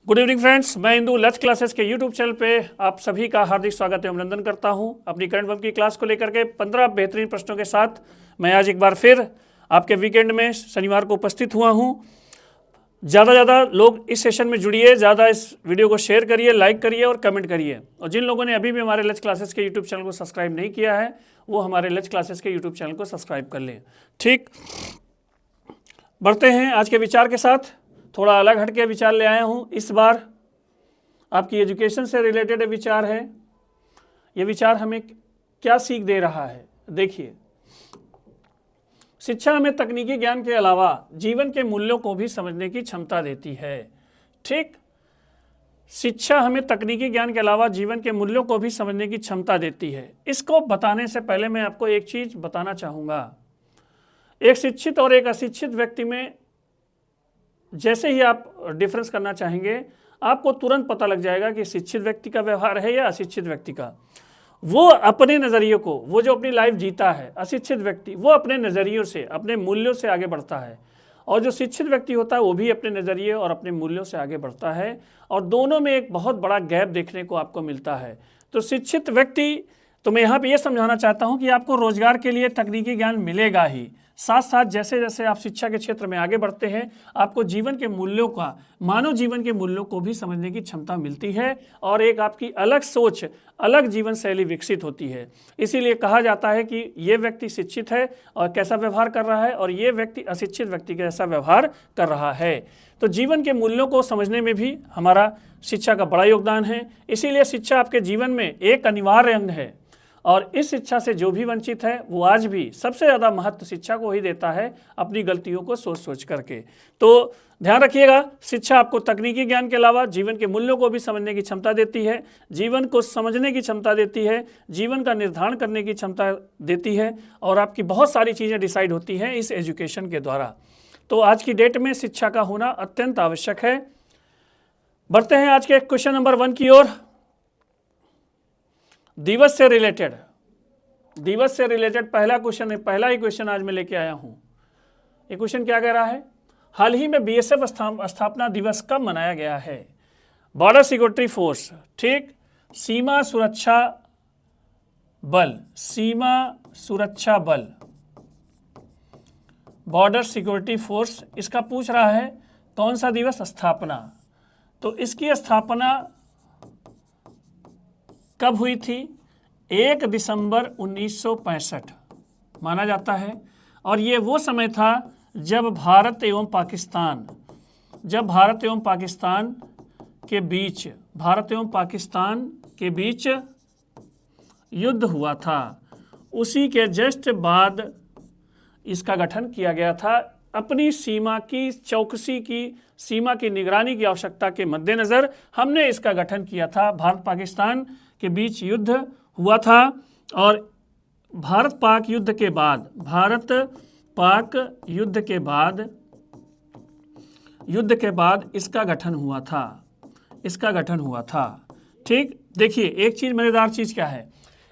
Good evening friends, मैं इंदू लच classes के यूट्यूब चैनल पे आप सभी का हार्दिक स्वागत एवं अभिनंदन करता हूं। अपनी करंट वर्क की क्लास को लेकर के 15 बेहतरीन प्रश्नों के साथ मैं आज एक बार फिर आपके वीकेंड में शनिवार को उपस्थित हुआ हूं। ज़्यादा से ज़्यादा लोग इस सेशन में जुड़िए, ज़्यादा इस वीडियो को शेयर करिए, लाइक करिए और कमेंट करिए। और जिन लोगों ने अभी भी हमारे लच क्लासेस के यूट्यूब चैनल को सब्सक्राइब नहीं किया है वो हमारे लच क्लासेस के यूट्यूब चैनल को सब्सक्राइब कर लें। ठीक, बढ़ते हैं आज के विचार के साथ। थोड़ा अलग हट के विचार ले आया हूँ इस बार। आपकी एजुकेशन से रिलेटेड विचार है। ये विचार हमें क्या सीख दे रहा है? देखिए, शिक्षा हमें तकनीकी ज्ञान के अलावा जीवन के मूल्यों को भी समझने की क्षमता देती है। ठीक, शिक्षा हमें तकनीकी ज्ञान के अलावा जीवन के मूल्यों को भी समझने की क्षमता देती है। इसको बताने से पहले मैं आपको एक चीज बताना चाहूँगा। एक शिक्षित और एक अशिक्षित व्यक्ति में जैसे ही आप डिफरेंस करना चाहेंगे, आपको तुरंत पता लग जाएगा कि शिक्षित व्यक्ति का व्यवहार है या अशिक्षित व्यक्ति का। वो अपने नज़रिए को, वो जो अपनी लाइफ जीता है, अशिक्षित व्यक्ति वो अपने नज़रियों से, अपने मूल्यों से आगे बढ़ता है। और जो शिक्षित व्यक्ति होता है वो भी अपने नज़रिए और अपने मूल्यों से आगे बढ़ता है। और दोनों में एक बहुत बड़ा गैप देखने को आपको मिलता है। तो शिक्षित व्यक्ति, तो मैं यहाँ पे ये समझाना चाहता हूँ कि आपको रोजगार के लिए तकनीकी ज्ञान मिलेगा ही, साथ साथ जैसे जैसे आप शिक्षा के क्षेत्र में आगे बढ़ते हैं आपको जीवन के मूल्यों का, मानव जीवन के मूल्यों को भी समझने की क्षमता मिलती है और एक आपकी अलग सोच, अलग जीवन शैली विकसित होती है। इसीलिए कहा जाता है कि ये व्यक्ति शिक्षित है और कैसा व्यवहार कर रहा है और ये व्यक्ति अशिक्षित व्यक्ति कैसा व्यवहार कर रहा है। तो जीवन के मूल्यों को समझने में भी हमारा शिक्षा का बड़ा योगदान है। इसीलिए शिक्षा आपके जीवन में एक अनिवार्य अंग है और इस शिक्षा से जो भी वंचित है वो आज भी सबसे ज़्यादा महत्व शिक्षा को ही देता है, अपनी गलतियों को सोच सोच करके। तो ध्यान रखिएगा, शिक्षा आपको तकनीकी ज्ञान के अलावा जीवन के मूल्यों को भी समझने की क्षमता देती है, जीवन को समझने की क्षमता देती है, जीवन का निर्धारण करने की क्षमता देती है और आपकी बहुत सारी चीज़ें डिसाइड होती हैं इस एजुकेशन के द्वारा। तो आज की डेट में शिक्षा का होना अत्यंत आवश्यक है। बढ़ते हैं आज के क्वेश्चन नंबर 1 की ओर। दिवस से रिलेटेड पहला क्वेश्चन है, पहला ही क्वेश्चन आज मैं लेके आया हूं। ये क्वेश्चन क्या कह रहा है? हाल ही में बीएसएफ स्थापना दिवस कब मनाया गया है? बॉर्डर सिक्योरिटी फोर्स, ठीक, सीमा सुरक्षा बल, बॉर्डर सिक्योरिटी फोर्स, इसका पूछ रहा है कौन सा दिवस स्थापना। तो इसकी स्थापना कब हुई थी? 1 दिसंबर 1965 माना जाता है। और ये वो समय था जब भारत एवं पाकिस्तान के बीच युद्ध हुआ था। उसी के जस्ट बाद इसका गठन किया गया था। अपनी सीमा की चौकसी की, सीमा की निगरानी की आवश्यकता के मद्देनज़र हमने इसका गठन किया था। भारत पाकिस्तान के बीच युद्ध हुआ था और भारत पाक युद्ध के बाद इसका गठन हुआ था। ठीक, देखिए एक चीज़, मज़ेदार चीज़ क्या है,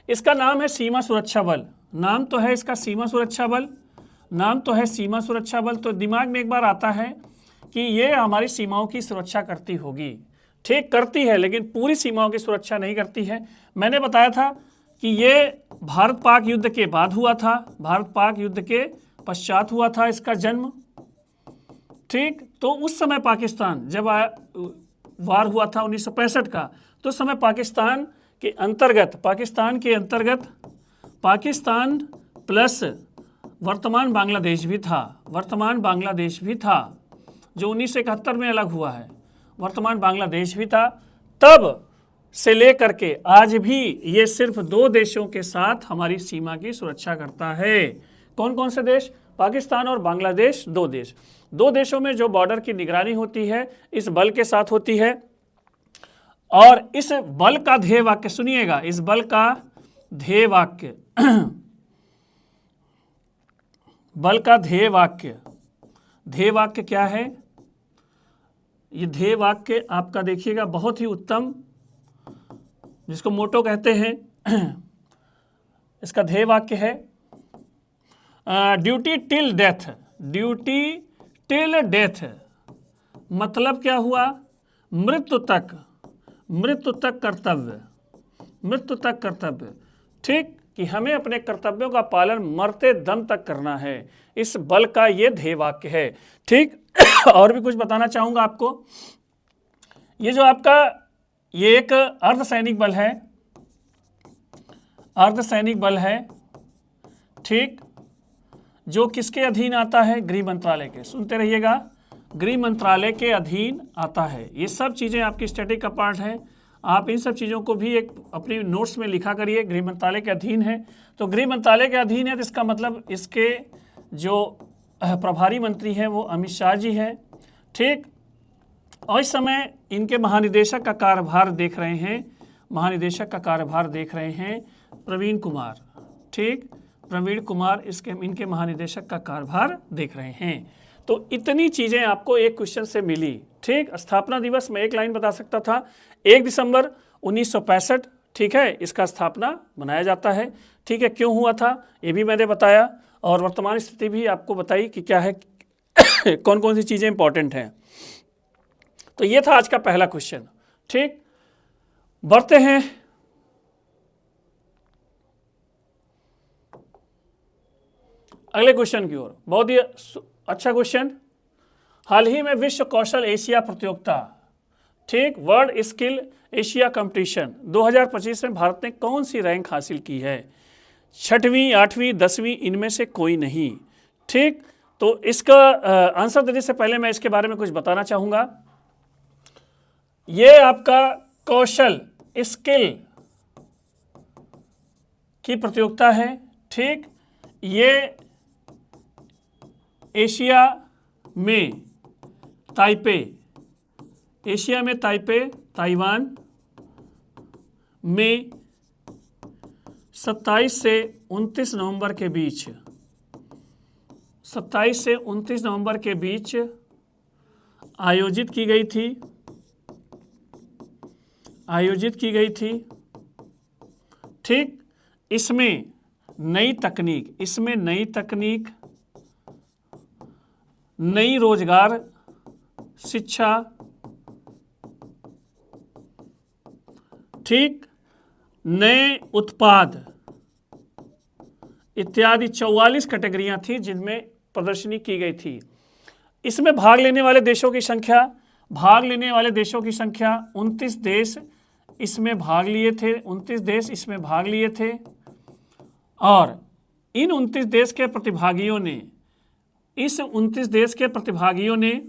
इसका नाम है सीमा सुरक्षा बल। नाम तो है इसका सीमा सुरक्षा बल, तो दिमाग में एक बार आता है कि ये हमारी सीमाओं की सुरक्षा करती होगी। ठीक, करती है, लेकिन पूरी सीमाओं की सुरक्षा नहीं करती है। मैंने बताया था कि ये भारत पाक युद्ध के बाद हुआ था, भारत पाक युद्ध के पश्चात हुआ था इसका जन्म। ठीक, तो उस समय पाकिस्तान, जब वार हुआ था 1965 का, तो उस समय पाकिस्तान के अंतर्गत पाकिस्तान प्लस वर्तमान बांग्लादेश भी था, जो 1971 में अलग हुआ है। वर्तमान बांग्लादेश भी था। तब से लेकर के आज भी ये सिर्फ 2 देशों के साथ हमारी सीमा की सुरक्षा करता है। कौन कौन से देश? पाकिस्तान और बांग्लादेश, 2 देश। 2 देशों में जो बॉर्डर की निगरानी होती है इस बल के साथ होती है। और इस बल का ध्येय वाक्य सुनिएगा, इस बल का ध्येय वाक्य क्या है? ये ध्येय वाक्य आपका देखिएगा बहुत ही उत्तम, जिसको मोटो कहते हैं। इसका ध्येय वाक्य है ड्यूटी टिल डेथ। मतलब क्या हुआ? मृत्यु तक कर्तव्य, मृत्यु तक कर्तव्य। ठीक, कि हमें अपने कर्तव्यों का पालन मरते दम तक करना है, इस बल का ये ध्येय वाक्य है। ठीक और भी कुछ बताना चाहूंगा आपको। ये जो आपका ये एक अर्धसैनिक बल है, अर्धसैनिक बल है, ठीक, जो किसके अधीन आता है? गृह मंत्रालय के। सुनते रहिएगा, गृह मंत्रालय के अधीन आता है। ये सब चीज़ें आपकी स्टैटिक का पार्ट है। आप इन सब चीज़ों को भी एक अपनी नोट्स में लिखा करिए। गृह मंत्रालय के अधीन है, तो गृह मंत्रालय के अधीन है तो इसका मतलब इसके जो प्रभारी मंत्री हैं वो अमित शाह जी हैं। ठीक, और इस समय इनके महानिदेशक का कार्यभार देख रहे हैं, महानिदेशक का कार्यभार देख रहे हैं प्रवीण कुमार। ठीक, प्रवीण कुमार इनके महानिदेशक का कार्यभार देख रहे हैं। तो इतनी चीज़ें आपको एक क्वेश्चन से मिली। ठीक, स्थापना दिवस में एक लाइन बता सकता था, 1 दिसंबर 1965, ठीक है, इसका स्थापना मनाया जाता है। ठीक है, क्यों हुआ था ये भी मैंने बताया, और वर्तमान स्थिति भी आपको बताई कि क्या है कौन कौन सी चीज़ें इंपॉर्टेंट हैं। तो ये था आज का पहला क्वेश्चन। ठीक, बढ़ते हैं अगले क्वेश्चन की ओर। बहुत ही अच्छा क्वेश्चन। हाल ही में विश्व कौशल एशिया प्रतियोगिता, ठीक, वर्ल्ड स्किल एशिया कंपटीशन 2025 में भारत ने कौन सी रैंक हासिल की है? 6वीं, 8वीं, 10वीं, इनमें से कोई नहीं। ठीक, तो इसका आंसर देने से पहले मैं इसके बारे में कुछ बताना चाहूँगा। ये आपका कौशल स्किल की प्रतियोगिता है। ठीक, ये एशिया में ताइपे, एशिया में ताइपे, ताइवान में 27 से 29 नवंबर के बीच, 27 से 29 नवंबर के बीच आयोजित की गई थी, आयोजित की गई थी। ठीक, इसमें नई तकनीक, इसमें नई तकनीक, नई रोजगार शिक्षा, ठीक, नए उत्पाद इत्यादि 44 कैटेगरियां थी जिनमें प्रदर्शनी की गई थी। इसमें भाग लेने वाले देशों की संख्या, 29 देश इसमें भाग लिए थे, 29 देश इसमें भाग लिए थे। और इन 29 देश के प्रतिभागियों ने, इस 29 देश के प्रतिभागियों ने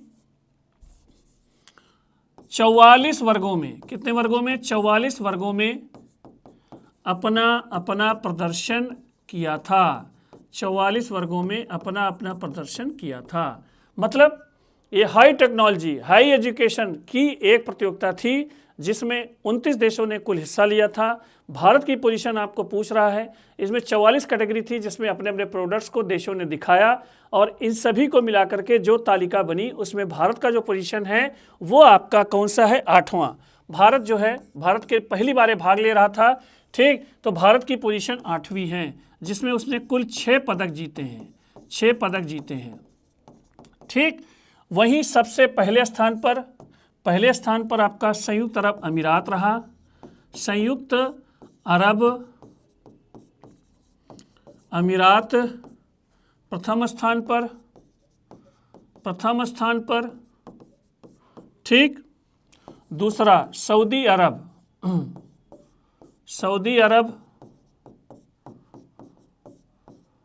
44 वर्गों में, कितने वर्गों में? 44 वर्गों में अपना अपना प्रदर्शन किया था। 44 वर्गों में अपना अपना प्रदर्शन किया था। मतलब ये हाई टेक्नोलॉजी, हाई एजुकेशन की एक प्रतियोगिता थी जिसमें 29 देशों ने कुल हिस्सा लिया था। भारत की पोजीशन आपको पूछ रहा है। इसमें 44 कैटेगरी थी जिसमें अपने अपने प्रोडक्ट्स को देशों ने दिखाया, और इन सभी को मिलाकर के जो तालिका बनी उसमें भारत का जो पोजीशन है वो आपका कौन सा है? 8वां। भारत जो है, भारत के पहली बार भाग ले रहा था। ठीक, तो भारत की पोजीशन 8वीं है, जिसमें उसने कुल 6 पदक जीते हैं, 6 पदक जीते हैं। ठीक, वहीं सबसे पहले स्थान पर आपका संयुक्त अरब अमीरात रहा। संयुक्त अरब अमीरात प्रथम स्थान पर। ठीक, दूसरा सऊदी अरब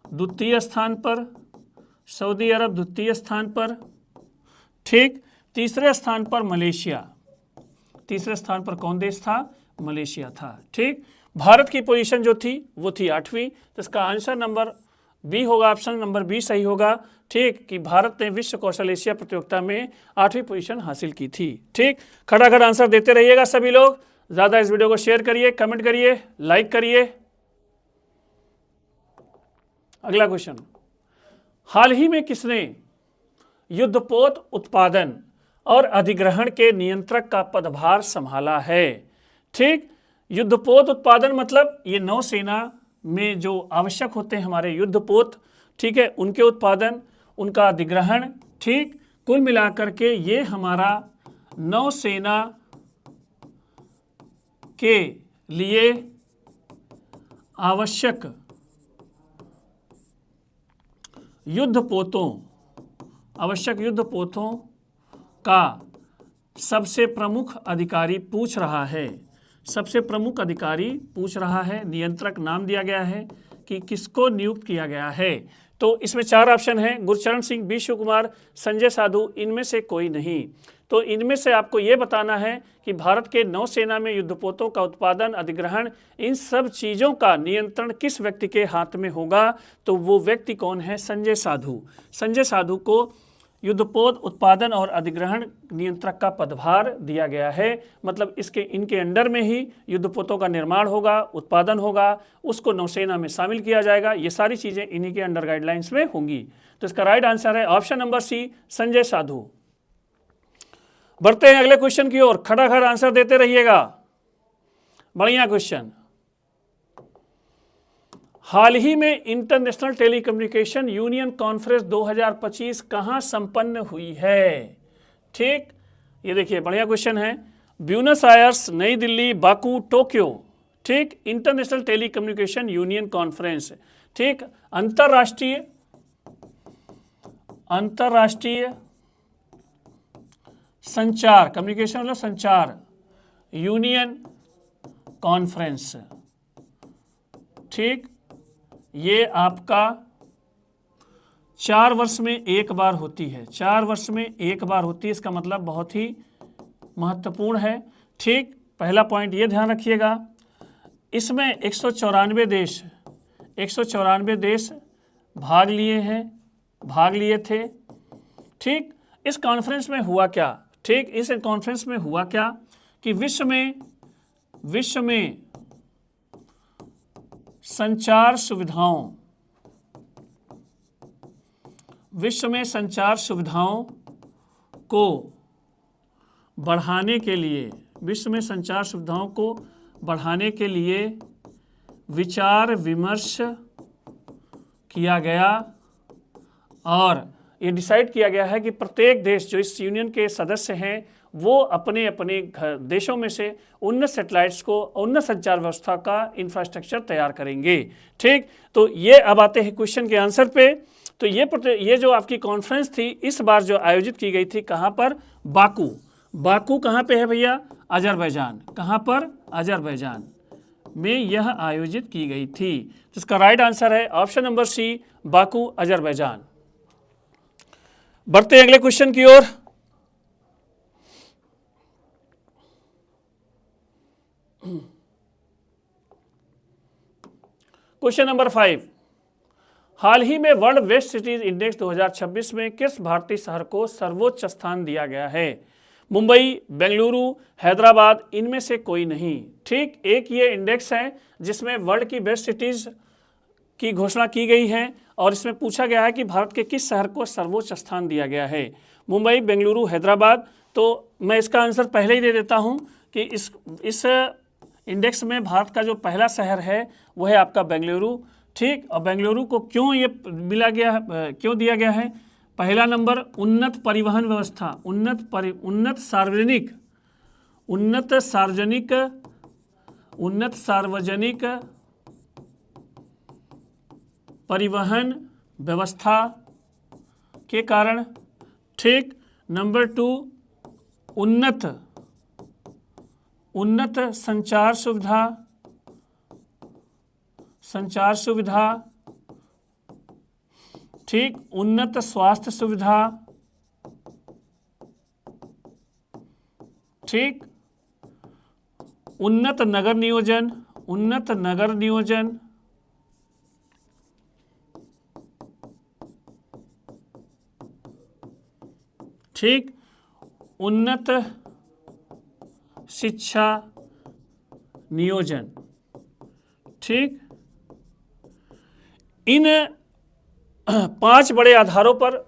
द्वितीय स्थान पर, सऊदी अरब द्वितीय स्थान पर। ठीक, तीसरे स्थान पर मलेशिया, तीसरे स्थान पर कौन देश था? मलेशिया था। ठीक, भारत की पोजीशन जो थी वो थी 8वीं, तो इसका आंसर नंबर बी होगा, ऑप्शन नंबर बी सही होगा। ठीक, कि भारत ने विश्व कौशल एशिया प्रतियोगिता में 8वीं पोजीशन हासिल की थी। ठीक, खटाखट आंसर देते रहिएगा सभी लोग। ज़्यादा इस वीडियो को शेयर करिए, कमेंट करिए, लाइक करिए। अगला क्वेश्चन, हाल ही में किसने युद्धपोत उत्पादन और अधिग्रहण के नियंत्रक का पदभार संभाला है? ठीक, युद्धपोत उत्पादन मतलब ये नौसेना में जो आवश्यक होते हैं हमारे युद्धपोत, ठीक है, उनके उत्पादन, उनका अधिग्रहण। ठीक, कुल मिलाकर के ये हमारा नौसेना के लिए आवश्यक युद्धपोतों का सबसे प्रमुख अधिकारी पूछ रहा है। सबसे प्रमुख अधिकारी पूछ रहा है, नियंत्रक नाम दिया गया है कि किसको नियुक्त किया गया है। तो इसमें 4 ऑप्शन हैं, गुरचरण सिंह, बी शिव कुमार, संजय साधु, इनमें से कोई नहीं। तो इनमें से आपको ये बताना है कि भारत के नौसेना में युद्धपोतों का उत्पादन, अधिग्रहण, इन सब चीज़ों का नियंत्रण किस व्यक्ति के हाथ में होगा, तो वो व्यक्ति कौन है? संजय साधु। संजय साधु को युद्धपोत उत्पादन और अधिग्रहण नियंत्रक का पदभार दिया गया है। मतलब इनके अंडर में ही युद्धपोतों का निर्माण होगा, उत्पादन होगा, उसको नौसेना में शामिल किया जाएगा। ये सारी चीज़ें इन्हीं के अंडर गाइडलाइंस में होंगी। तो इसका राइट आंसर है ऑप्शन नंबर सी, संजय साधु। बढ़ते हैं अगले क्वेश्चन की ओर, खड़ा आंसर देते रहिएगा। बढ़िया क्वेश्चन। हाल ही में इंटरनेशनल टेलीकम्युनिकेशन यूनियन कॉन्फ्रेंस 2025 कहाँ संपन्न हुई है? ठीक, ये देखिए बढ़िया क्वेश्चन है। ब्यूनस आयर्स, नई दिल्ली, बाकू, टोक्यो। ठीक, इंटरनेशनल टेलीकम्युनिकेशन यूनियन कॉन्फ्रेंस। ठीक, अंतरराष्ट्रीय संचार, कम्युनिकेशन मतलब संचार, यूनियन कॉन्फ्रेंस। ठीक, ये आपका 4 वर्ष में एक बार होती है। 4 वर्ष में एक बार होती है, इसका मतलब बहुत ही महत्वपूर्ण है। ठीक, पहला पॉइंट ये ध्यान रखिएगा, इसमें 194 देश भाग लिए थे। ठीक, इस कॉन्फ्रेंस में हुआ क्या? ठीक, इस कॉन्फ्रेंस में हुआ क्या कि विश्व में संचार सुविधाओं को बढ़ाने के लिए विचार विमर्श किया गया और ये डिसाइड किया गया है कि प्रत्येक देश जो इस यूनियन के सदस्य हैं वो अपने अपने देशों में से उन्नत सैटेलाइट्स को, उन्नत संचार व्यवस्था का इंफ्रास्ट्रक्चर तैयार करेंगे। ठीक, तो ये अब आते हैं क्वेश्चन के आंसर पे। तो ये जो आपकी कॉन्फ्रेंस थी इस बार जो आयोजित की गई थी, कहाँ पर? बाकू कहाँ पे है भैया? अजरबैजान। कहाँ पर? अजरबैजान में यह आयोजित की गई थी। तो इसका राइट आंसर है option number C, Baku, Azerbaijan. बढ़ते हैं अगले क्वेश्चन की ओर। क्वेश्चन नंबर 5, हाल ही में वर्ल्ड बेस्ट सिटीज इंडेक्स 2026 में किस भारतीय शहर को सर्वोच्च स्थान दिया गया है? मुंबई, बेंगलुरु, हैदराबाद, इनमें से कोई नहीं। ठीक, एक ये इंडेक्स है जिसमें वर्ल्ड की बेस्ट सिटीज की घोषणा की गई है और इसमें पूछा गया है कि भारत के किस शहर को सर्वोच्च स्थान दिया गया है। मुंबई, बेंगलुरु, हैदराबाद। तो मैं इसका आंसर पहले ही दे देता हूं कि इस इंडेक्स में भारत का जो पहला शहर है वो है आपका बेंगलुरु। ठीक, और बेंगलुरु को क्यों दिया गया है? पहला नंबर, उन्नत परिवहन व्यवस्था, उन्नत सार्वजनिक परिवहन व्यवस्था के कारण। ठीक, नंबर 2, उन्नत संचार सुविधा। ठीक, उन्नत स्वास्थ्य सुविधा। ठीक, उन्नत नगर नियोजन। ठीक, उन्नत शिक्षा नियोजन। ठीक, इन 5 बड़े आधारों पर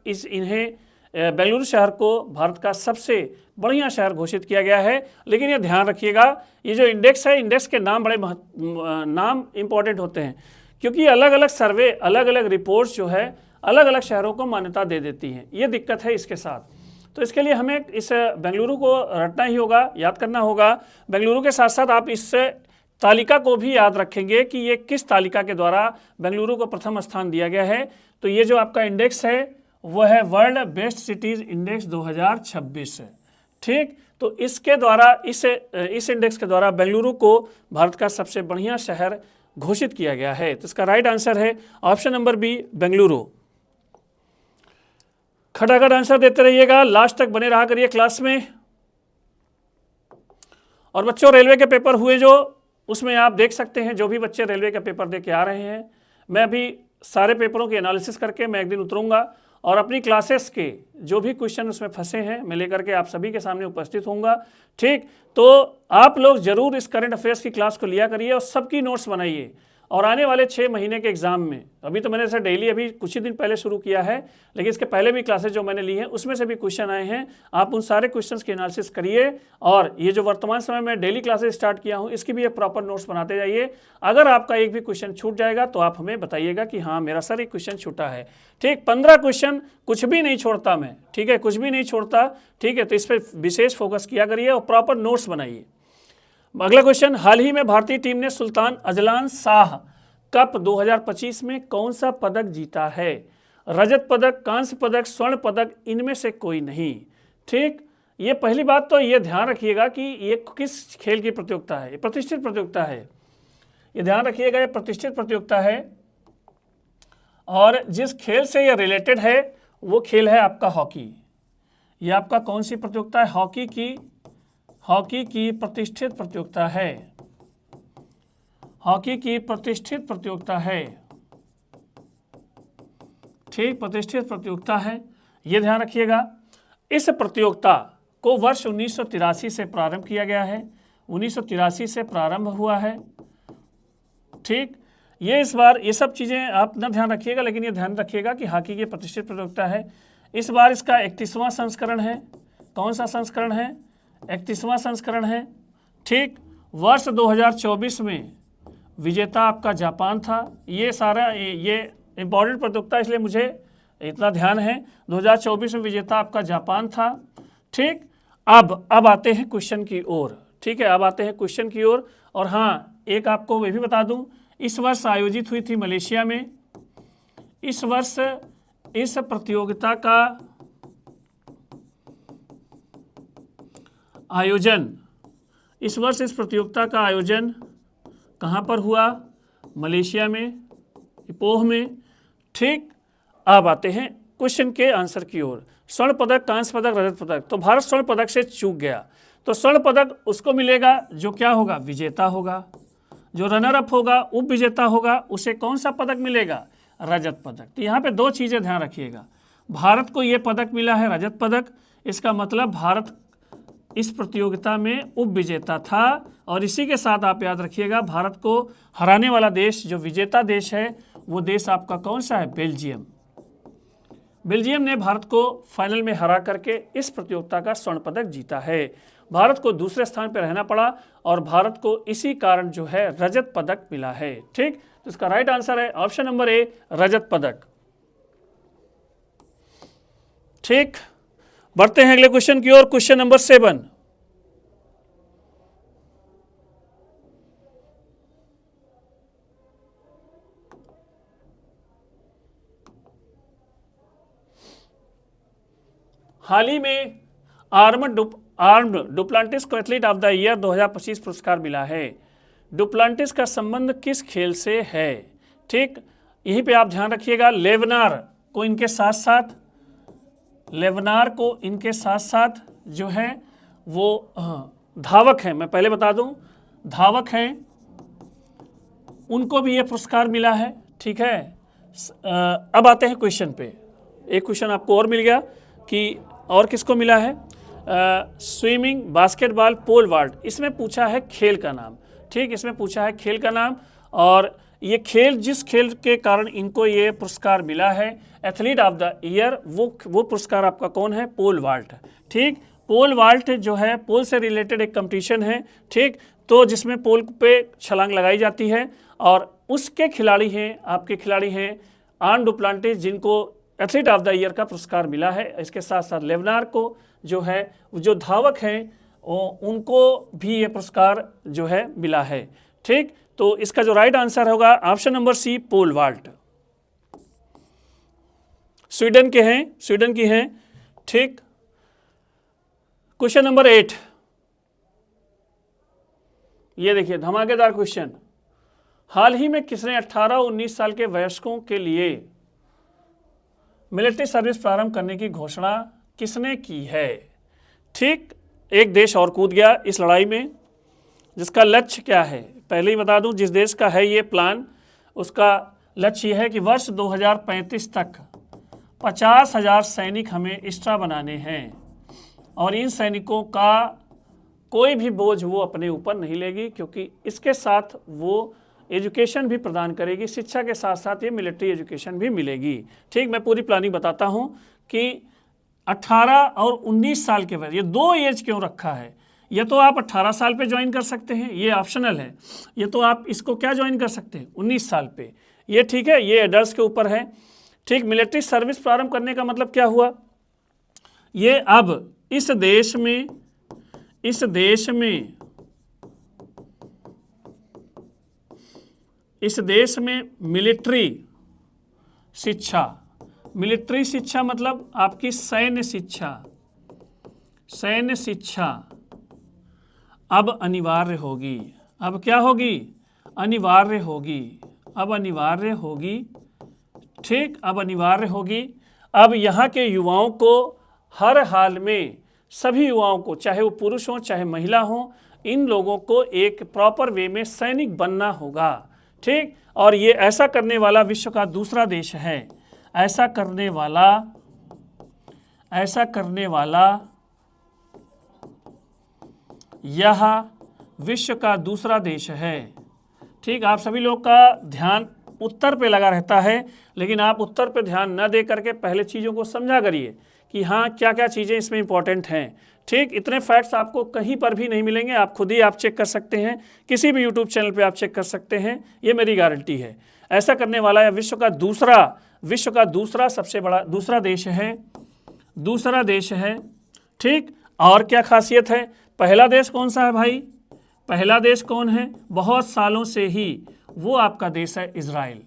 इन्हें बेंगलुरु शहर को भारत का सबसे बढ़िया शहर घोषित किया गया है। लेकिन ये ध्यान रखिएगा, ये जो इंडेक्स है, इंडेक्स के नाम नाम इंपॉर्टेंट होते हैं क्योंकि अलग अलग सर्वे, अलग अलग रिपोर्ट्स जो है अलग अलग शहरों को मान्यता दे देती हैं। ये दिक्कत है इसके साथ। तो इसके लिए हमें इस बेंगलुरु को रटना ही होगा, याद करना होगा। बेंगलुरु के साथ साथ आप इस तालिका को भी याद रखेंगे कि ये किस तालिका के द्वारा बेंगलुरु को प्रथम स्थान दिया गया है। तो ये जो आपका इंडेक्स है वह है वर्ल्ड बेस्ट सिटीज इंडेक्स 2026। ठीक, तो इसके द्वारा इस इंडेक्स के द्वारा बेंगलुरु को भारत का सबसे बढ़िया शहर घोषित किया गया है। तो इसका राइट आंसर है ऑप्शन नंबर बी, बेंगलुरु। खटाखट आंसर देते रहिएगा, लास्ट तक बने रहा करिए क्लास में। और बच्चों, रेलवे के पेपर हुए जो, उसमें आप देख सकते हैं जो भी बच्चे रेलवे का पेपर दे के आ रहे हैं, मैं अभी सारे पेपरों की एनालिसिस करके मैं एक दिन उतरूंगा और अपनी क्लासेस के जो भी क्वेश्चन उसमें फंसे हैं मैं लेकर के आप सभी के सामने उपस्थित होऊंगा। ठीक, तो आप लोग जरूर इस करंट अफेयर्स की क्लास को लिया करिए और सबकी नोट्स बनाइए। और आने वाले 6 महीने के एग्जाम में, अभी तो मैंने इसे डेली अभी कुछ ही दिन पहले शुरू किया है, लेकिन इसके पहले भी क्लासेस जो मैंने ली हैं उसमें से भी क्वेश्चन आए हैं। आप उन सारे क्वेश्चंस की एनालिसिस करिए और ये जो वर्तमान समय में डेली क्लासेस स्टार्ट किया हूं इसकी भी एक प्रॉपर नोट्स बनाते जाइए। अगर आपका एक भी क्वेश्चन छूट जाएगा तो आप हमें बताइएगा कि हाँ मेरा सर एक क्वेश्चन छूटा है। ठीक, 15 क्वेश्चन कुछ भी नहीं छोड़ता मैं, ठीक है, कुछ भी नहीं छोड़ता। ठीक है, तो इस पर विशेष फोकस किया करिए और प्रॉपर नोट्स बनाइए। अगला क्वेश्चन, हाल ही में भारतीय टीम ने सुल्तान अजलान शाह कप 2025 में कौन सा पदक जीता है? रजत पदक, कांस्य पदक, स्वर्ण पदक, इनमें से कोई नहीं। ठीक, ये पहली बात तो ये ध्यान रखिएगा कि ये किस खेल की प्रतियोगिता है। ये प्रतिष्ठित प्रतियोगिता है, ये ध्यान रखिएगा, ये प्रतिष्ठित प्रतियोगिता है और जिस खेल से ये रिलेटेड है वो खेल है आपका हॉकी। ये आपका कौन सी प्रतियोगिता है? हॉकी की प्रतिष्ठित प्रतियोगिता है। हॉकी की प्रतिष्ठित प्रतियोगिता है। ठीक, प्रतिष्ठित प्रतियोगिता है, ये ध्यान रखिएगा। इस प्रतियोगिता को वर्ष 1983 से प्रारंभ किया गया है, 1983 से प्रारंभ हुआ है। ठीक, ये इस बार ये सब चीज़ें आप ना ध्यान रखिएगा, लेकिन ये ध्यान रखिएगा कि हॉकी की प्रतिष्ठित प्रतियोगिता है। इस बार इसका 31वां संस्करण है। कौन सा संस्करण है? 31वां संस्करण है। ठीक, वर्ष 2024 में विजेता आपका जापान था। ये सारा ये इम्पॉर्टेंट प्रतियोगिता इसलिए मुझे इतना ध्यान है। 2024 में विजेता आपका जापान था। ठीक, अब आते हैं क्वेश्चन की ओर। ठीक है, अब आते हैं क्वेश्चन की ओर। और हाँ, एक आपको ये भी बता दूं, इस वर्ष आयोजित हुई थी मलेशिया में। इस वर्ष इस प्रतियोगिता का आयोजन, इस वर्ष इस प्रतियोगिता का आयोजन कहाँ पर हुआ? मलेशिया में, इपोह में। ठीक, अब आते हैं क्वेश्चन के आंसर की ओर। स्वर्ण पदक, कांस्य पदक, रजत पदक। तो भारत स्वर्ण पदक से चूक गया। तो स्वर्ण पदक उसको मिलेगा जो क्या होगा? विजेता होगा। जो रनर अप होगा, उप विजेता होगा, उसे कौन सा पदक मिलेगा? रजत पदक। तो यहाँ पे दो चीज़ें ध्यान रखिएगा। भारत को ये पदक मिला है रजत पदक, इसका मतलब भारत इस प्रतियोगिता में उप विजेता था। और इसी के साथ आप याद रखिएगा, भारत को हराने वाला देश, जो विजेता देश है, वो देश आपका कौन सा है? बेल्जियम। बेल्जियम ने भारत को फाइनल में हरा करके इस प्रतियोगिता का स्वर्ण पदक जीता है। भारत को दूसरे स्थान पर रहना पड़ा और भारत को इसी कारण जो है रजत पदक मिला है। ठीक, तो इसका राइट आंसर है ऑप्शन नंबर ए, रजत पदक। ठीक, बढ़ते हैं अगले क्वेश्चन की ओर। क्वेश्चन नंबर 7, हाल ही में आर्म्ड डुप्लांटिस को एथलीट ऑफ द ईयर 2025 पुरस्कार मिला है। डुप्लांटिस का संबंध किस खेल से है? ठीक, यहीं पे आप ध्यान रखिएगा। लेवनार को इनके साथ साथ जो है वो धावक हैं, मैं पहले बता दूं, धावक हैं, उनको भी ये पुरस्कार मिला है। ठीक है, अब आते हैं क्वेश्चन पे। एक क्वेश्चन आपको और मिल गया कि और किसको मिला है? Swimming, basketball, pole vault. इसमें पूछा है खेल का नाम। ठीक, इसमें पूछा है खेल का नाम और ये खेल, जिस खेल के कारण इनको ये पुरस्कार मिला है एथलीट ऑफ द ईयर, वो पुरस्कार आपका कौन है? Pole vault. ठीक, पोल वाल्ट जो है पोल से रिलेटेड एक कंपटीशन है। ठीक, तो जिसमें पोल पे छलांग लगाई जाती है और उसके खिलाड़ी हैं, आपके खिलाड़ी हैं आर्न डुप्लांटिस, जिनको एथलीट ऑफ द ईयर का पुरस्कार मिला है। इसके साथ साथ लेवनार को जो है, जो धावक हैं उनको भी ये पुरस्कार जो है मिला है। ठीक, तो इसका जो राइट आंसर होगा option number C, pole vault. Sweden के हैं, स्वीडन की हैं। ठीक, क्वेश्चन नंबर 8, ये देखिए धमाकेदार क्वेश्चन। हाल ही में किसने 18-19 साल के वयस्कों के लिए मिलिट्री सर्विस प्रारंभ करने की घोषणा किसने की है? ठीक, एक देश और कूद गया इस लड़ाई में, जिसका लक्ष्य क्या है पहले ही बता दूं। जिस देश का है ये प्लान, उसका लक्ष्य यह है कि वर्ष 2035 तक 50,000 सैनिक हमें एक्स्ट्रा बनाने हैं, और इन सैनिकों का कोई भी बोझ वो अपने ऊपर नहीं लेगी, क्योंकि इसके साथ वो एजुकेशन भी प्रदान करेगी, शिक्षा के साथ साथ ये मिलिट्री एजुकेशन भी मिलेगी। ठीक, मैं पूरी प्लानिंग बताता हूँ कि 18 और 19 साल के वयस, ये 2 एज क्यों रखा है। ये तो आप 18 साल पे ज्वाइन कर सकते हैं, ये ऑप्शनल है। ये तो आप इसको क्या ज्वाइन कर सकते हैं 19 साल पे, ये ठीक है, ये एडल्ट्स के ऊपर है। ठीक, मिलिट्री सर्विस प्रारंभ करने का मतलब क्या हुआ, ये अब इस देश में मिलिट्री शिक्षा मतलब आपकी सैन्य शिक्षा अब अनिवार्य होगी। अब क्या होगी, अनिवार्य होगी। ठीक, अब अनिवार्य होगी। अब यहाँ के युवाओं को हर हाल में, सभी युवाओं को, चाहे वो पुरुष हों चाहे महिला हों, इन लोगों को एक प्रॉपर वे में सैनिक बनना होगा। ठीक, और ये ऐसा करने वाला विश्व का दूसरा देश है। ऐसा करने वाला यह विश्व का दूसरा देश है। ठीक, आप सभी लोग का ध्यान उत्तर पे लगा रहता है, लेकिन आप उत्तर पे ध्यान न दे करके पहले चीज़ों को समझा करिए कि हाँ क्या क्या चीज़ें इसमें इंपॉर्टेंट हैं। ठीक, इतने फैक्ट्स आपको कहीं पर भी नहीं मिलेंगे, आप खुद ही आप चेक कर सकते हैं, किसी भी यूट्यूब चैनल पे आप चेक कर सकते हैं, ये मेरी गारंटी है। ऐसा करने वाला यह विश्व का दूसरा सबसे बड़ा दूसरा देश है। ठीक, और क्या खासियत है, पहला देश कौन सा है भाई, पहला देश कौन है, बहुत सालों से ही वो आपका देश है इजराइल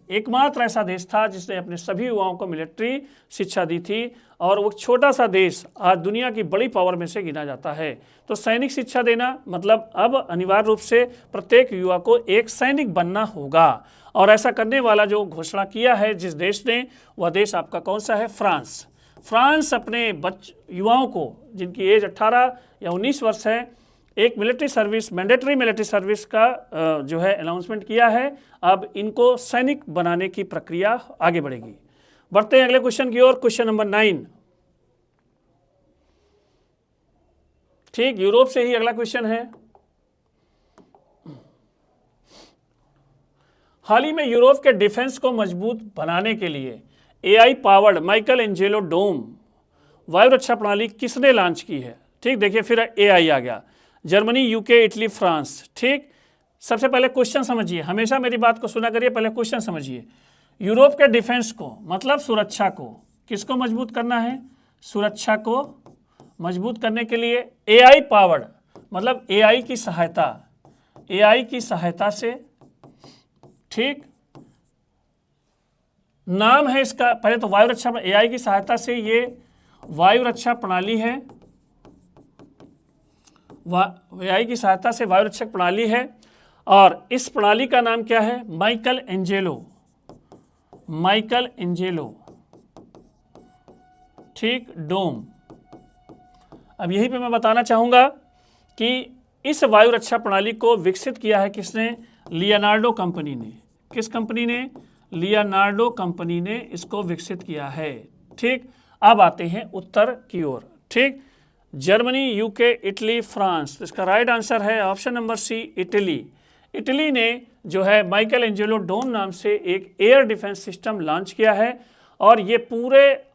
एकमात्र ऐसा देश था जिसने अपने सभी युवाओं को मिलिट्री शिक्षा दी थी, और वो छोटा सा देश आज दुनिया की बड़ी पावर में से गिना जाता है। तो सैनिक शिक्षा देना मतलब अब अनिवार्य रूप से प्रत्येक युवा को एक सैनिक बनना होगा, और ऐसा करने वाला जो घोषणा किया है जिस देश ने, वह देश आपका कौन सा है, फ्रांस अपने युवाओं को जिनकी एज 18 या 19 वर्ष है, एक मैंडेटरी मिलिट्री सर्विस का जो है अनाउंसमेंट किया है। अब इनको सैनिक बनाने की प्रक्रिया आगे बढ़ेगी। बढ़ते हैं अगले क्वेश्चन की ओर, क्वेश्चन नंबर 9। ठीक, यूरोप से ही अगला क्वेश्चन है। हाल ही में यूरोप के डिफेंस को मजबूत बनाने के लिए AI पावर्ड माइकल एंजेलो डोम वायु रक्षा प्रणाली किसने लॉन्च की है? ठीक, देखिए फिर AI आ गया, जर्मनी, UK, इटली, फ्रांस। ठीक, सबसे पहले क्वेश्चन समझिए, हमेशा मेरी बात को सुना करिए, पहले क्वेश्चन समझिए। यूरोप के डिफेंस को मतलब सुरक्षा को, किसको मजबूत करना है, सुरक्षा को मजबूत करने के लिए AI पावर्ड मतलब AI की सहायता से। ठीक, नाम है इसका, पहले तो वायु रक्षा, AI की सहायता से ये वायु रक्षा प्रणाली है, AI की सहायता से वायु रक्षक प्रणाली है, और इस प्रणाली का नाम क्या है, माइकल एंजेलो। ठीक, डोम। अब यहीं पे मैं बताना चाहूँगा कि इस वायु रक्षा प्रणाली को विकसित किया है किसने, लियोनार्डो कंपनी ने। किस कंपनी ने, लियोनार्डो कंपनी ने इसको विकसित किया है। ठीक, अब आते हैं उत्तर की ओर। ठीक, जर्मनी, UK, इटली, फ्रांस। इसका राइट आंसर है ऑप्शन नंबर सी, इटली ने जो है माइकल एंजेलो डोम नाम से एक एयर डिफेंस सिस्टम लॉन्च किया है, और ये पूरे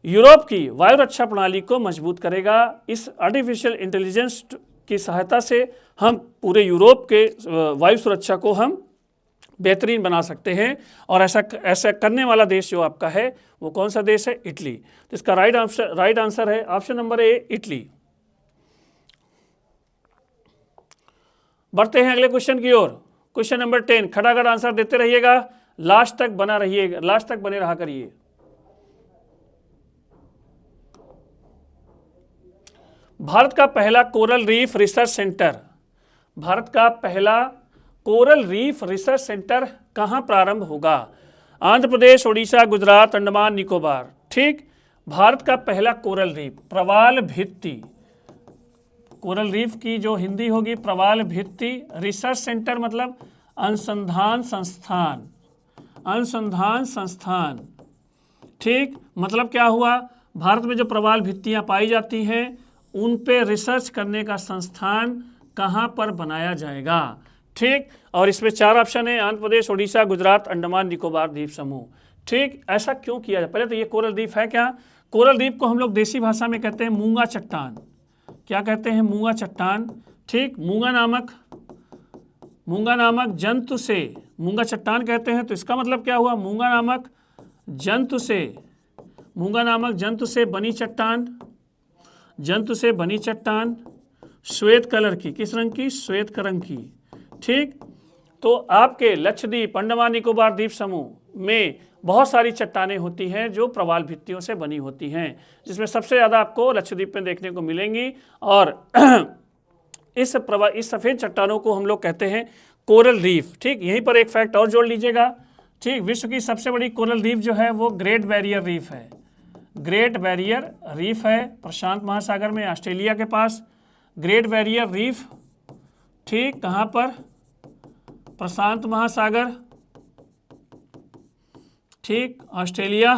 यूरोप की वायु रक्षा प्रणाली को मजबूत करेगा। इस आर्टिफिशियल इंटेलिजेंस की सहायता से हम पूरे यूरोप के वायु सुरक्षा को हम बेहतरीन बना सकते हैं। और ऐसा करने वाला देश जो आपका है वो कौन सा देश है? इटली। तो इसका राइट आंसर है ऑप्शन नंबर ए, इटली। बढ़ते हैं अगले क्वेश्चन की ओर। क्वेश्चन नंबर 10, खटाखट आंसर देते रहिएगा, लास्ट तक बने रहा करिए। भारत का पहला कोरल रीफ रिसर्च सेंटर कहां प्रारंभ होगा? आंध्र प्रदेश, उड़ीसा, गुजरात, अंडमान निकोबार। ठीक, भारत का पहला कोरल रीफ, प्रवाल भित्ति, कोरल रीफ की जो हिंदी होगी प्रवाल भित्ति, रिसर्च सेंटर मतलब अनुसंधान संस्थान। ठीक, मतलब क्या हुआ, भारत में जो प्रवाल भित्तियां पाई जाती हैं उन पे रिसर्च करने का संस्थान कहां पर बनाया जाएगा? ठीक, और इसमें 4 ऑप्शन है, आंध्र प्रदेश, उड़ीसा, गुजरात, अंडमान निकोबार द्वीप समूह। ठीक, ऐसा क्यों किया जाए? पहले तो ये कोरल द्वीप है क्या? कोरल द्वीप को हम लोग देसी भाषा में कहते हैं मूंगा चट्टान। क्या कहते हैं? मूंगा चट्टान। ठीक, मूंगा नामक जंतु से मूंगा चट्टान कहते हैं, तो इसका मतलब क्या हुआ? मूंगा नामक जंतु से बनी चट्टान, श्वेत कलर की, किस रंग की? श्वेत रंग की। ठीक, तो आपके लक्षद्वीप, अंडमान निकोबार द्वीप समूह में बहुत सारी चट्टानें होती हैं जो प्रवाल भित्तियों से बनी होती हैं, जिसमें सबसे ज़्यादा आपको लक्षद्वीप में देखने को मिलेंगी। और इस सफ़ेद चट्टानों को हम लोग कहते हैं कोरल रीफ। ठीक, यहीं पर एक फैक्ट और जोड़ लीजिएगा। ठीक, विश्व की सबसे बड़ी कोरल रीफ जो है वो ग्रेट बैरियर रीफ है, प्रशांत महासागर में, ऑस्ट्रेलिया के पास ग्रेट बैरियर रीफ। ठीक, कहाँ पर? प्रशांत महासागर। ठीक, ऑस्ट्रेलिया।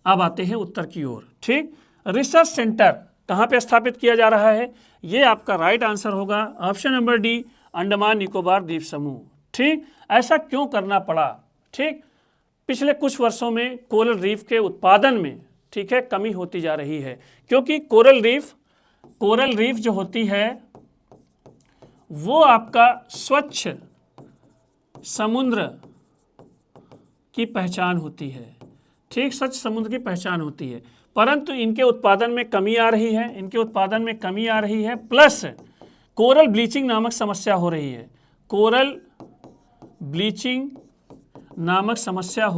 अब आते हैं उत्तर की ओर। ठीक, रिसर्च सेंटर कहाँ पे स्थापित किया जा रहा है? ये आपका राइट आंसर होगा option number D, Andaman Nicobar द्वीप समूह। ठीक, ऐसा क्यों करना पड़ा? ठीक, पिछले कुछ वर्षों में कोरल रीफ के उत्पादन में, ठीक है, कमी होती जा रही है, क्योंकि कोरल रीफ जो होती है वो आपका स्वच्छ समुद्र की पहचान होती है। ठीक, स्वच्छ समुद्र की पहचान होती है, परंतु इनके उत्पादन में कमी आ रही है, प्लस कोरल ब्लीचिंग नामक समस्या हो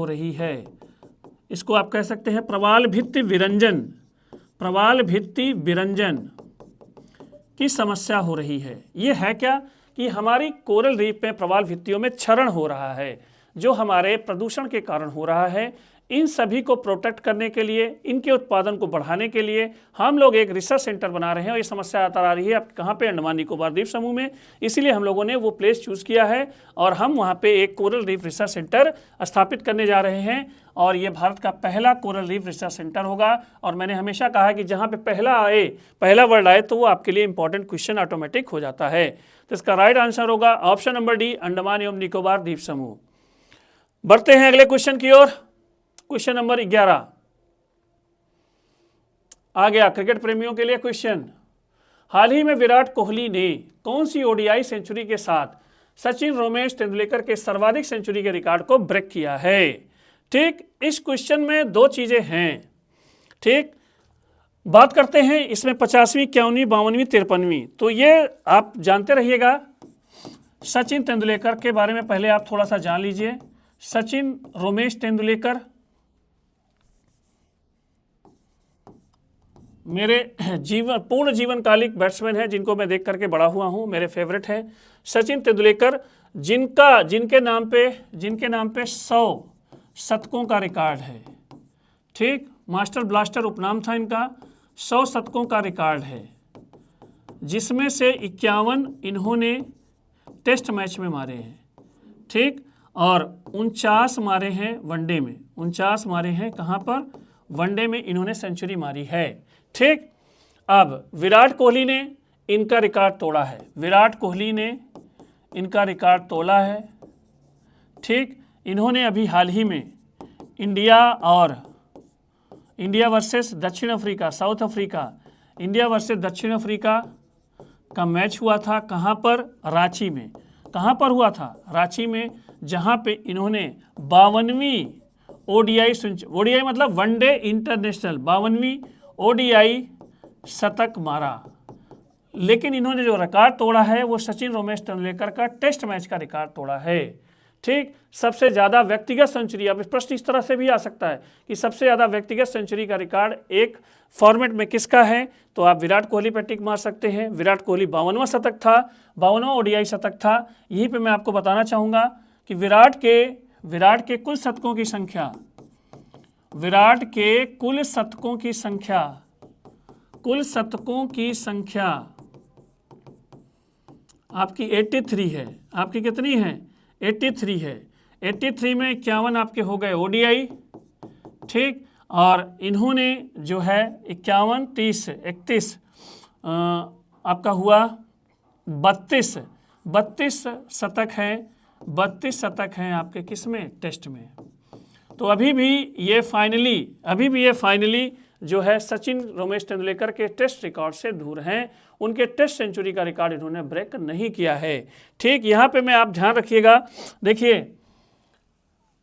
रही है। इसको आप कह सकते हैं प्रवाल भित्ति विरंजन की समस्या हो रही है। ये है क्या कि हमारी कोरल रीफ में प्रवाल भित्तियों में क्षरण हो रहा है, जो हमारे प्रदूषण के कारण हो रहा है। इन सभी को प्रोटेक्ट करने के लिए, इनके उत्पादन को बढ़ाने के लिए हम लोग एक रिसर्च सेंटर बना रहे हैं, और ये समस्या आता आ रही है। अब कहाँ पे? अंडमान निकोबार द्वीप समूह में। इसीलिए हम लोगों ने वो प्लेस चूज़ किया है और हम वहाँ पे एक कोरल रीफ रिसर्च सेंटर स्थापित करने जा रहे हैं, और ये भारत का पहला कोरल रीफ रिसर्च सेंटर होगा। और मैंने हमेशा कहा है कि जहाँ पे पहला वर्ड आए तो वो आपके लिए इंपॉर्टेंट क्वेश्चन ऑटोमेटिक हो जाता है। तो इसका राइट आंसर होगा ऑप्शन नंबर डी, अंडमान एवं निकोबार द्वीप समूह। बढ़ते हैं अगले क्वेश्चन की ओर। क्वेश्चन नंबर 11 आ गया क्रिकेट प्रेमियों के लिए क्वेश्चन। हाल ही में विराट कोहली ने कौन सी ओडीआई सेंचुरी के साथ सचिन रमेश तेंदुलकर के सर्वाधिक सेंचुरी के रिकॉर्ड को ब्रेक किया है? ठीक, इस क्वेश्चन में 2 चीजें हैं। ठीक, बात करते हैं इसमें 50वीं, 51वीं, 52वीं, 53वीं, तो ये आप जानते रहिएगा। सचिन तेंदुलकर के बारे में पहले आप थोड़ा सा जान लीजिए। सचिन रमेश तेंदुलकर मेरे पूर्ण जीवनकालिक बैट्समैन हैं, जिनको मैं देख करके बड़ा हुआ हूं, मेरे फेवरेट हैं सचिन तेंदुलकर, जिनके नाम पे 100 शतकों का रिकॉर्ड है। ठीक, मास्टर ब्लास्टर उपनाम था इनका। 100 शतकों का रिकॉर्ड है, जिसमें से 51 इन्होंने टेस्ट मैच में मारे हैं। ठीक, और 49 मारे हैं वनडे में। 49 मारे हैं कहाँ पर? वनडे में इन्होंने सेंचुरी मारी है। ठीक, अब विराट कोहली ने इनका रिकॉर्ड तोड़ा है। ठीक, इन्होंने अभी हाल ही में इंडिया वर्सेस दक्षिण Africa, south Africa, India versus दक्षिण अफ्रीका का मैच हुआ था। कहाँ पर? रांची में। कहाँ पर हुआ था? रांची में, जहाँ पे इन्होंने 52वीं ओडीआई ओडीआई मतलब वनडे इंटरनेशनल 52वीं ओडीआई शतक मारा। लेकिन इन्होंने जो रिकॉर्ड तोड़ा है वो सचिन रमेश तेंदुलकर का टेस्ट मैच का रिकॉर्ड तोड़ा है। ठीक, सबसे ज़्यादा व्यक्तिगत सेंचुरी, अब प्रश्न इस तरह से भी आ सकता है कि सबसे ज़्यादा व्यक्तिगत सेंचुरी का रिकॉर्ड एक फॉर्मेट में किसका है, तो आप विराट कोहली पर टिक मार सकते हैं। विराट कोहली 52वां शतक था, 52वां ओडीआई शतक था। यहीं पे मैं आपको बताना चाहूँगा कि विराट के कुल शतकों की संख्या, विराट के कुल शतकों की संख्या आपकी 83 है। आपकी कितनी है? 83 है। 83 में 51 आपके हो गए ओडीआई, ठीक, और इन्होंने जो है 51, 30, 31 आपका हुआ 32 शतक हैं। 32 शतक हैं आपके किस में? टेस्ट में। तो अभी भी ये फाइनली जो है सचिन रमेश तेंदुलकर के टेस्ट रिकॉर्ड से दूर हैं। उनके टेस्ट सेंचुरी का रिकॉर्ड इन्होंने ब्रेक नहीं किया है। ठीक, यहाँ पे मैं आप ध्यान रखिएगा, देखिए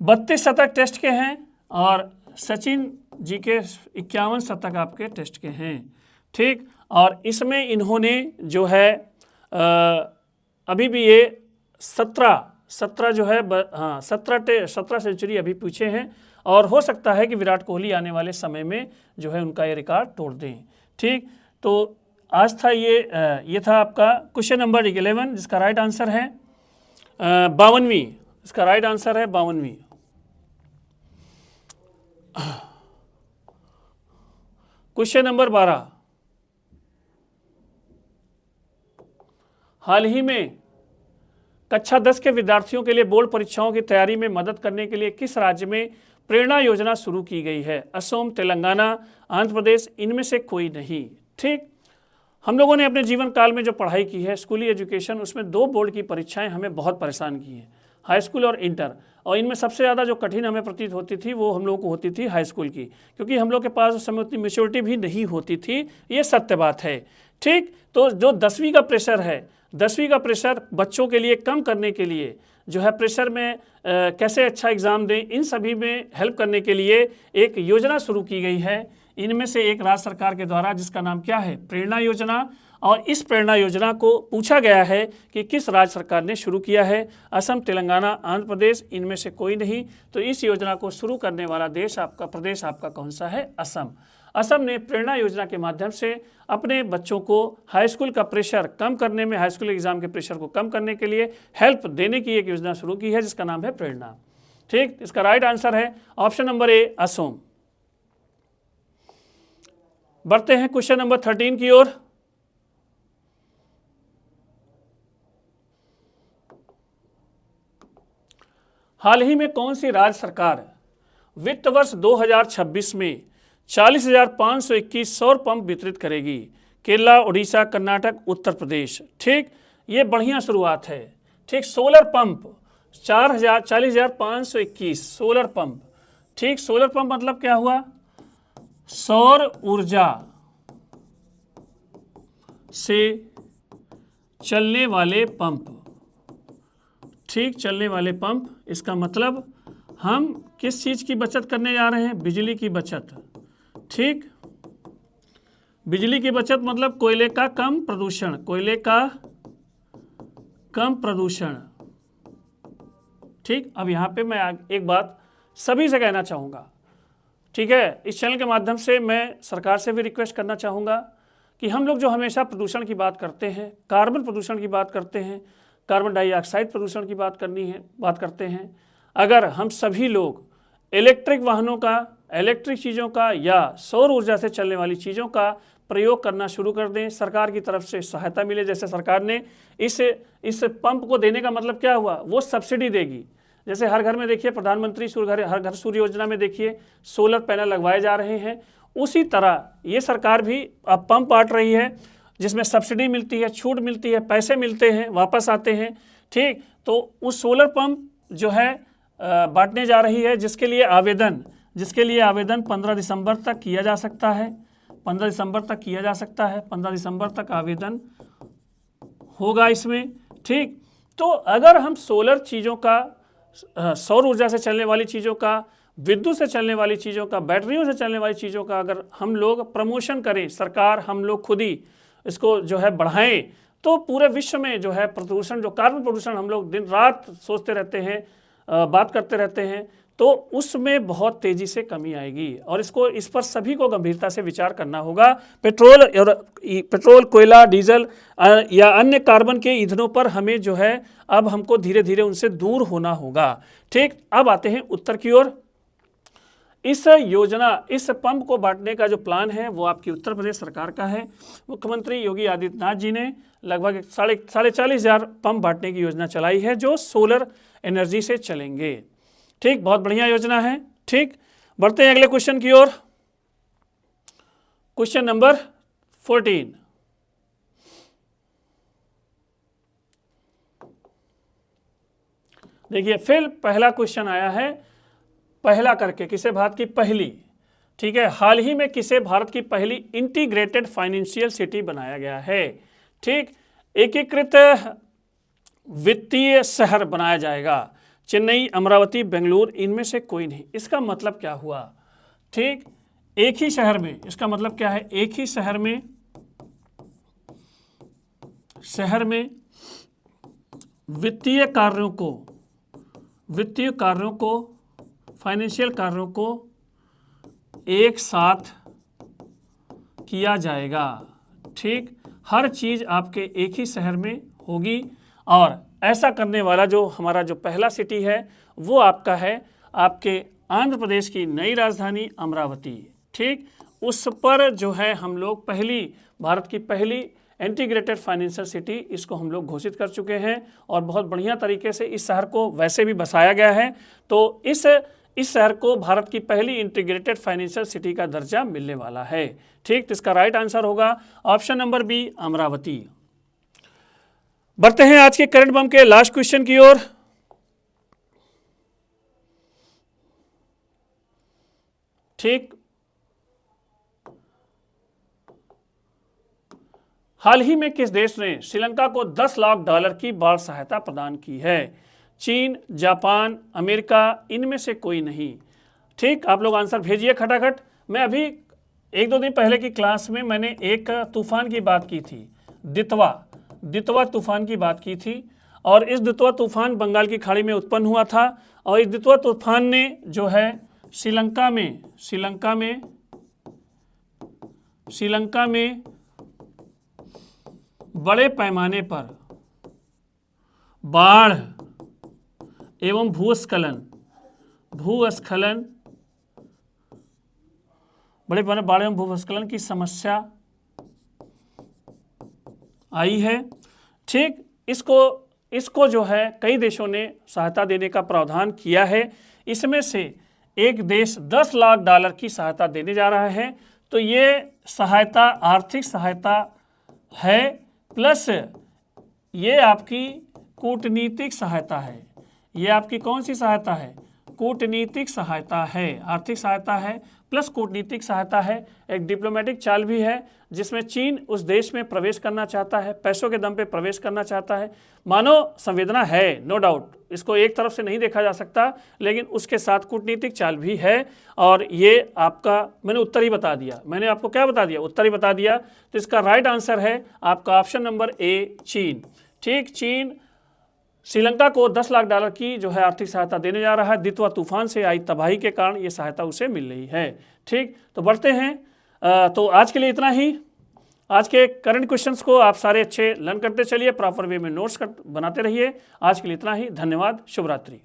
32 शतक टेस्ट के हैं और सचिन जी के 51 शतक आपके टेस्ट के हैं। ठीक, और इसमें इन्होंने जो है अभी भी ये 17 जो है 17 सेंचुरी अभी पूछे हैं और हो सकता है कि विराट कोहली आने वाले समय में जो है उनका ये रिकॉर्ड तोड़ दें। ठीक, तो आज था ये था आपका क्वेश्चन नंबर 11, जिसका राइट आंसर है 52वीं। इसका राइट आंसर है 52वीं। क्वेश्चन नंबर 12, हाल ही में कक्षा 10 के विद्यार्थियों के लिए बोर्ड परीक्षाओं की तैयारी में मदद करने के लिए किस राज्य में प्रेरणा योजना शुरू की गई है? असम, तेलंगाना, आंध्र प्रदेश, इनमें से कोई नहीं। ठीक, हम लोगों ने अपने जीवन काल में जो पढ़ाई की है स्कूली एजुकेशन, उसमें 2 बोर्ड की परीक्षाएं हमें बहुत परेशान की हैं, हाई स्कूल और इंटर। और इनमें सबसे ज़्यादा जो कठिन हमें प्रतीत होती थी वो हम लोगों को होती थी हाई स्कूल की, क्योंकि हम लोग के पास उस समय उतनी मैच्योरिटी भी नहीं होती थी। ये सत्य बात है। ठीक, तो जो 10वीं का प्रेशर है, 10वीं का प्रेशर बच्चों के लिए कम करने के लिए जो है प्रेशर में कैसे अच्छा एग्ज़ाम दें, इन सभी में हेल्प करने के लिए एक योजना शुरू की गई है। इनमें से एक राज्य सरकार के द्वारा, जिसका नाम क्या है? प्रेरणा योजना। और इस प्रेरणा योजना को पूछा गया है कि किस राज्य सरकार ने शुरू किया है? असम, तेलंगाना, आंध्र प्रदेश, इनमें से कोई नहीं। तो इस योजना को शुरू करने वाला प्रदेश आपका कौन सा है? असम। असम ने प्रेरणा योजना के माध्यम से अपने बच्चों को हाई स्कूल का प्रेशर कम करने में, हाई स्कूल एग्जाम के प्रेशर को कम करने के लिए हेल्प देने की एक योजना शुरू की है, जिसका नाम है प्रेरणा। ठीक, इसका राइट आंसर है ऑप्शन नंबर ए, असम। बढ़ते हैं क्वेश्चन नंबर 13 की ओर। हाल ही में कौन सी राज्य सरकार वित्त वर्ष 2026 में 40,521 सौर पंप वितरित करेगी? केरला, उड़ीसा, कर्नाटक, उत्तर प्रदेश। ठीक, ये बढ़िया शुरुआत है। ठीक, सोलर पंप 40,521 सोलर पंप। ठीक, सोलर पंप मतलब क्या हुआ? सौर ऊर्जा से चलने वाले पंप। ठीक, चलने वाले पंप, इसका मतलब हम किस चीज़ की बचत करने जा रहे हैं? बिजली की बचत। ठीक, बिजली की बचत मतलब कोयले का कम प्रदूषण, कोयले का कम प्रदूषण। ठीक, अब यहाँ पे मैं एक बात सभी से कहना चाहूँगा। ठीक है, इस चैनल के माध्यम से मैं सरकार से भी रिक्वेस्ट करना चाहूँगा कि हम लोग जो हमेशा प्रदूषण की बात करते हैं, कार्बन प्रदूषण की बात करते हैं, कार्बन डाइऑक्साइड प्रदूषण की बात करते हैं, अगर हम सभी लोग इलेक्ट्रिक वाहनों का, इलेक्ट्रिक चीज़ों का या सौर ऊर्जा से चलने वाली चीज़ों का प्रयोग करना शुरू कर दें, सरकार की तरफ से सहायता मिले। जैसे सरकार ने इस पंप को देने का मतलब क्या हुआ? वो सब्सिडी देगी। जैसे हर घर में देखिए प्रधानमंत्री हर घर सूर्य योजना में देखिए सोलर पैनल लगवाए जा रहे हैं, उसी तरह ये सरकार भी अब पंप बांट रही है, जिसमें सब्सिडी मिलती है, छूट मिलती है, पैसे मिलते हैं, वापस आते हैं। ठीक, तो उस सोलर पंप जो है बांटने जा रही है, जिसके लिए आवेदन 15 दिसंबर तक किया जा सकता है। 15 दिसंबर तक किया जा सकता है, 15 दिसंबर तक आवेदन होगा इसमें। ठीक, तो अगर हम सोलर चीज़ों का, सौर ऊर्जा से चलने वाली चीज़ों का, विद्युत से चलने वाली चीज़ों का, बैटरियों से चलने वाली चीज़ों का अगर हम लोग प्रमोशन करें, सरकार हम लोग खुद ही इसको जो है बढ़ाएं, तो पूरे विश्व में जो है प्रदूषण, जो कार्बन प्रदूषण हम लोग दिन रात सोचते रहते हैं, बात करते रहते हैं, तो उसमें बहुत तेज़ी से कमी आएगी। और इस पर सभी को गंभीरता से विचार करना होगा। पेट्रोल, कोयला, डीजल या अन्य कार्बन के ईंधनों पर हमें जो है अब हमको धीरे धीरे उनसे दूर होना होगा। ठीक, अब आते हैं उत्तर की ओर। इस योजना, इस पंप को बांटने का जो प्लान है वो आपकी उत्तर प्रदेश सरकार का है। मुख्यमंत्री योगी आदित्यनाथ जी ने लगभग 40,000 पंप बांटने की योजना चलाई है जो सोलर एनर्जी से चलेंगे। ठीक, बहुत बढ़िया योजना है। ठीक, बढ़ते हैं अगले क्वेश्चन की ओर। Question number 14। देखिए, फिर पहला क्वेश्चन आया है, पहला करके किसे भारत की पहली, ठीक है, हाल ही में किसे भारत की पहली इंटीग्रेटेड फाइनेंशियल सिटी बनाया गया है। ठीक, एकीकृत वित्तीय शहर बनाया जाएगा। चेन्नई, अमरावती, बेंगलुरु, इनमें से कोई नहीं। इसका मतलब क्या हुआ? ठीक, एक ही शहर में, इसका मतलब क्या है? एक ही शहर में वित्तीय कार्यों को फाइनेंशियल कार्यों को एक साथ किया जाएगा। ठीक, हर चीज़ आपके एक ही शहर में होगी। और ऐसा करने वाला जो हमारा जो पहला सिटी है वो आपका है आपके आंध्र प्रदेश की नई राजधानी अमरावती। ठीक, उस पर जो है हम लोग भारत की पहली इंटीग्रेटेड फाइनेंशियल सिटी इसको हम लोग घोषित कर चुके हैं। और बहुत बढ़िया तरीके से इस शहर को वैसे भी बसाया गया है। तो इस शहर को भारत की पहली इंटीग्रेटेड फाइनेंशियल सिटी का दर्जा मिलने वाला है। ठीक, तो इसका राइट आंसर होगा ऑप्शन नंबर बी, अमरावती। बढ़ते हैं आज के करंट बम के लास्ट क्वेश्चन की ओर। ठीक, हाल ही में किस देश ने श्रीलंका को $10 लाख की बाढ़ सहायता प्रदान की है? चीन, जापान, अमेरिका, इनमें से कोई नहीं। ठीक, आप लोग आंसर भेजिए खटाखट। मैं अभी 1-2 दिन पहले की क्लास में मैंने एक तूफान की बात की थी, दितवा तूफान की बात की थी। और इस दितवा तूफान बंगाल की खाड़ी में उत्पन्न हुआ था। और इस दितवा तूफान ने जो है श्रीलंका में बड़े पैमाने पर बाढ़ एवं भूस्खलन, बड़े पैमाने बाढ़ एवं भूस्खलन की समस्या आई है। ठीक, इसको जो है कई देशों ने सहायता देने का प्रावधान किया है। इसमें से एक देश $10 लाख की सहायता देने जा रहा है। तो ये सहायता आर्थिक सहायता है, प्लस ये आपकी कूटनीतिक सहायता है। ये आपकी कौन सी सहायता है? कूटनीतिक सहायता है। आर्थिक सहायता है प्लस कूटनीतिक सहायता है। एक डिप्लोमेटिक चाल भी है जिसमें चीन उस देश में प्रवेश करना चाहता है, पैसों के दम पे प्रवेश करना चाहता है। मानव संवेदना है, नो डाउट, इसको एक तरफ से नहीं देखा जा सकता, लेकिन उसके साथ कूटनीतिक चाल भी है। और ये आपका मैंने उत्तर ही बता दिया, मैंने आपको क्या बता दिया? उत्तर ही बता दिया। तो इसका राइट आंसर है आपका ऑप्शन नंबर ए, चीन। ठीक, चीन श्रीलंका को $10 लाख की जो है आर्थिक सहायता देने जा रहा है। दितवा तूफान से आई तबाही के कारण ये सहायता उसे मिल रही है। ठीक, तो बढ़ते हैं। तो आज के लिए इतना ही। आज के करंट क्वेश्चंस को आप सारे अच्छे लर्न करते चलिए, प्रॉपर वे में नोट्स बनाते रहिए। आज के लिए इतना ही, धन्यवाद, शुभ रात्रि।